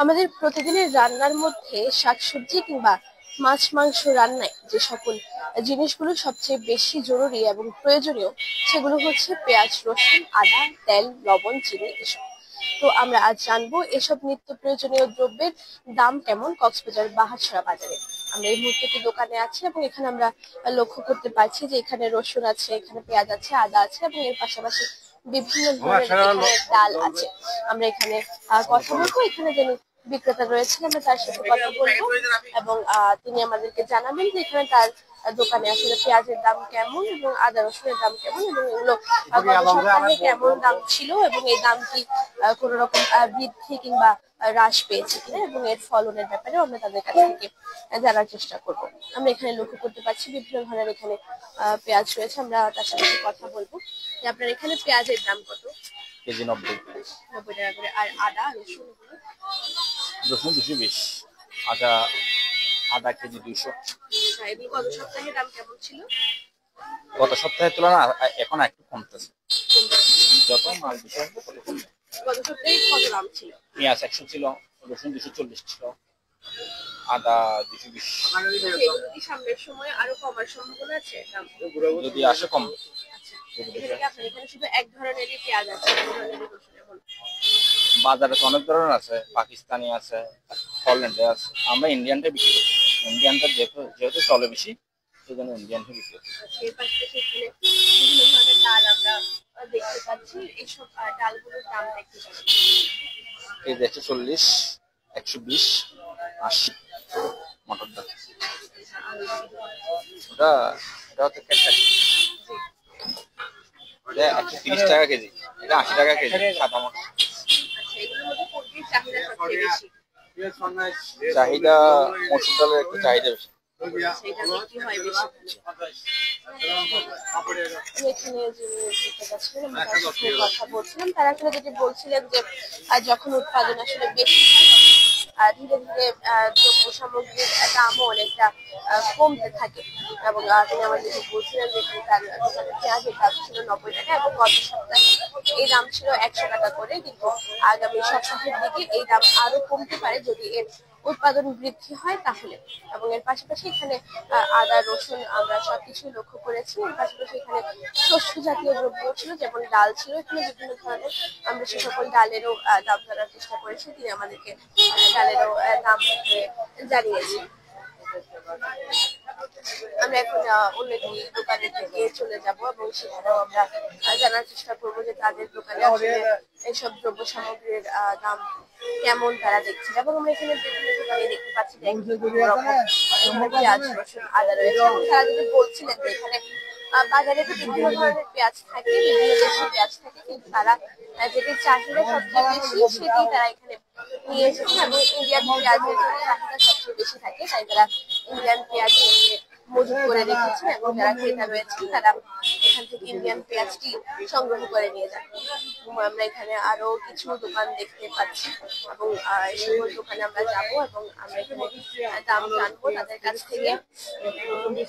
আমাদের প্রতিদিনের রান্নার মধ্যে শাকসবজি কিংবা মাছ মাংস রান্নায় যে সকল জিনিসগুলো সবচেয়ে বেশি জরুরি এবং প্রয়োজনীয় সেগুলো হচ্ছে পেঁয়াজ, রসুন, আদা, তেল, লবণ, চিনি এসব। তো আমরা আজ জানবো এসব নিত্য প্রয়োজনীয় দ্রব্যের দাম কেমন কক্সবাজার বাহাছড়া বাজারে। আমরা এই মুহূর্তে একটি দোকানে আছি এবং এখানে আমরা লক্ষ্য করতে পারছি যে এখানে রসুন আছে, এখানে পেঁয়াজ আছে, আদা আছে এবং এর পাশাপাশি বিভিন্ন ধরনের এখানে ডাল আছে। আমরা এখানে কথা বলবো, এখানে যিনি বিক্রেতা রয়েছেন আমরা তার সাথে কথা বলবো এবং তিনি আমাদেরকে জানাবেন যে এখানে তার দোকানে আসলে পেঁয়াজের দাম কেমন এবং আদা রসুনের দাম কেমন এবং এগুলো গত সপ্তাহে কেমন দাম ছিল এবং এই দাম কি কোন রকম বৃদ্ধি কিংবা হ্রাস পেয়েছে কিনা এবং এর ফলনের ব্যাপারে আমরা তাদের কাছ থেকে জানার চেষ্টা করব। আমরা এখানে লক্ষ্য করতে পারছি বিভিন্ন ধরনের এখানে পেঁয়াজ রয়েছে, আমরা তার সাথে কথা বলবো যে আপনার এখানে পেঁয়াজের দাম কত? কেজি 90 টাকা করে। আর আদা রসুন? রসুন 220, আদা আদা কেজি 200। এগুলো গত সপ্তাহে দাম কেমন ছিল? গত সপ্তাহের তুলনায় এখন একটু কমতেছে, যত মাল বেশি আসবে তত কমবে। গত সপ্তাহে কত দাম ছিল? পেঁয়াজ 100 ছিল, রসুন 240 ছিল, আদা 220। এগুলো কি সামনের সময় আরো কমার সম্ভাবনা আছে? যদি আসে কম। এখানে শুধু এক ধরনেরই পেঁয়াজ আছে, বাজারে তো অনেক ধরনের আছে, পাকিস্তানি আছে, হল্যান্ডে আছে। আমরা ইন্ডিয়ানটা বিক্রি করি, ইন্ডিয়ানটা যেহেতু চলে বেশি সেই জন্য ইন্ডিয়ানটা বিক্রি করি। এর পাশাপাশি এখানে বিভিন্ন ধরনের ডাল আমরা দেখতে পাচ্ছি, এইসব ডালগুলোর দাম দেখতে পাচ্ছি। কেজি 140, 120, 80 মটর ডাল। ওটা হচ্ছে ক্যাটাগরি, এটা 130 টাকা কেজি, এটা 80 টাকা কেজি সাদা মটর। চাহিদা মসুর ডালের একটু চাহিদা বেশি। এখানে যিনি কথা বলছিলাম তারা আসলে যেটি বলছিলেন যে যখন উৎপাদন আসলে বেশি ধীরে ধীরে দ্রব্য সামগ্রীর দামও অনেকটা কমতে থাকে এবং তিনি আমাদেরকে বলছিলেন যে তার দোকানে পেঁয়াজের দাম ছিল 90 টাকা এবং গত সপ্তাহে এই দাম ছিল 100 টাকা করে, কিন্তু আগামী সপ্তাহের দিকে এই দাম আরো কমতে পারে যদি এর উৎপাদন বৃদ্ধি হয় তাহলে। এবং এর পাশাপাশি এখানে আদা রসুন আমরা সবকিছুই লক্ষ্য করেছি। এর পাশাপাশি এখানে শস্য জাতীয় দ্রব্য ছিল, যেমন ডাল ছিল, এখানে বিভিন্ন ধরনের আমরা সে সকল ডালেরও দাম জানার চেষ্টা করেছি। তিনি আমাদেরকে ডালেরও দাম জানিয়েছি। আমরা এখন অন্য একটি দোকানের দিকে চলে যাব এবং সেখানেও আমরা জানার চেষ্টা করবো যে তাদের দোকানে আসলে এইসব দ্রব্য সামগ্রীর দাম কেমন তারা দেখছে। এবং আমরা এখানে বিভিন্ন দোকানে দেখতে পাচ্ছি পেঁয়াজ রসুন আদা রয়েছে এবং তারা যদি বলছিলেন যে এখানে বাজারে তো বিভিন্ন ধরনের পেঁয়াজ থাকে, বিভিন্ন দেশের পেঁয়াজ থাকে, কিন্তু তারা যেটি চাহিদা সবচেয়ে বেশি সেটি তারা এখানে নিয়ে এসেছে এবং ইন্ডিয়ান পেঁয়াজের চাহিদা সবচেয়ে বেশি থাকে, তাই তারা ইন্ডিয়ান পেঁয়াজ মজুত করে রেখেছেন এবং যারা ক্রেতা রয়েছেন তারা এখান থেকে ইন্ডিয়ান পেঁয়াজটি সংগ্রহ করে নিয়ে যান। আমরা এখানে আরো কিছু দোকান দেখতে পাচ্ছি এবং সকল দোকানে আমরা যাব এবং আমরা এখানে দাম জানবো তাদের কাছ থেকে,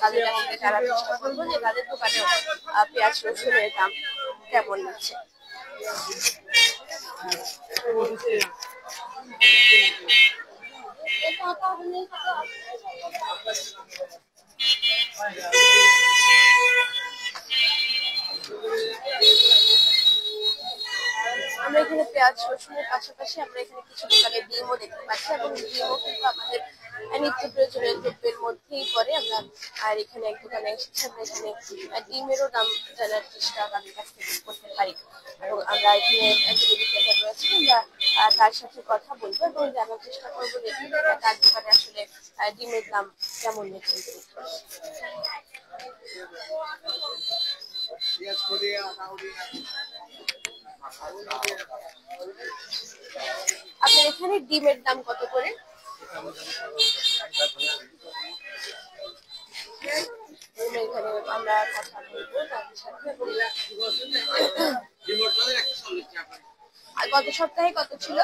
তাদের কাছ থেকে জানার চেষ্টা করবো যে তাদের দোকানে পেঁয়াজ রসুনের দাম কেমন নিচ্ছে। আমরা এখানে পেঁয়াজ রসুনের পাশাপাশি আমরা এখানে কিছু দোকানে ডিমও দেখতে পাচ্ছি এবং ডিমও কিন্তু আমাদের নিত্য প্রয়োজনীয় দ্রব্যের মধ্যেই পড়ে। আমরা আর এখানে এক দোকানে এসেছি, আমরা এখানে ডিমেরও দাম জানার চেষ্টা তাদের কাছ থেকে করতে পারি এবং আমরা এখানে যিনি বিক্রেতা রয়েছে আমরা তার সাথে কথা বলবো এবং জানার চেষ্টা করবো যে তার দোকানে আসলে ডিমের দাম কেমন নিচ্ছেন তিনি। আপনার এখানে ডিমের দাম কত করে? এখানে আমরা কথা বলবো তাদের সাথে। গত সপ্তাহে কত ছিল?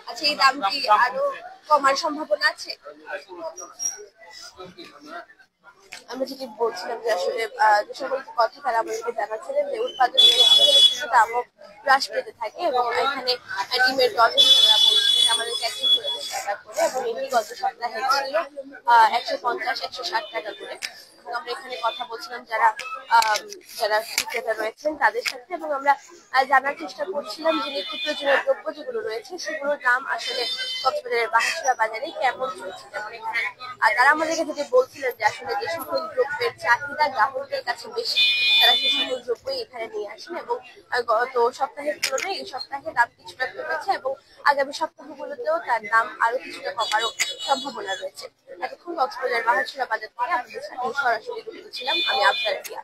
আচ্ছা, এই দাম কি আরো কমার সম্ভাবনা আছে? আমরা যেটি বলছিলাম যে আসলে যে সকল কথা তারা আমাদেরকে জানাচ্ছিলেন যে উৎপাদন কিছু দামও হ্রাস পেতে থাকে এবং এখানে ডিমের ডজন তারা বলছেন আমাদেরকে 140 টাকা করে এবং এটি গত সপ্তাহে ছিল 150-160 টাকা করে। এবং আমরা এখানে কথা বলছিলাম যারা বিক্রেতা রয়েছেন তাদের সাথে এবং আমরা জানার চেষ্টা করছিলাম যে নিত্য প্রয়োজনীয় দ্রব্য যেগুলো রয়েছে সেগুলোর দাম আসলে কক্সবাজারের বাহাসুরা বাজারে কেমন চলছে। যেমন এখানে তারা আমাদেরকে যেটি বলছিলেন যে আসলে যে সকল দ্রব্যের চাহিদা গ্রাহকদের কাছে বেশি তারা সেই সকল দ্রব্যই এখানে নিয়ে আসেন এবং গত সপ্তাহের তুলনায় এই সপ্তাহে দাম কিছুটা কমেছে এবং আগামী সপ্তাহগুলোতেও তার দাম আরো কিছুটা কমারও সম্ভাবনা রয়েছে। এতক্ষণ কক্সবাজার বাহাসুরা বাজার থেকে আপনাদের সাথে সরাসরি যুক্ত ছিলাম আমি আফসার রিয়া।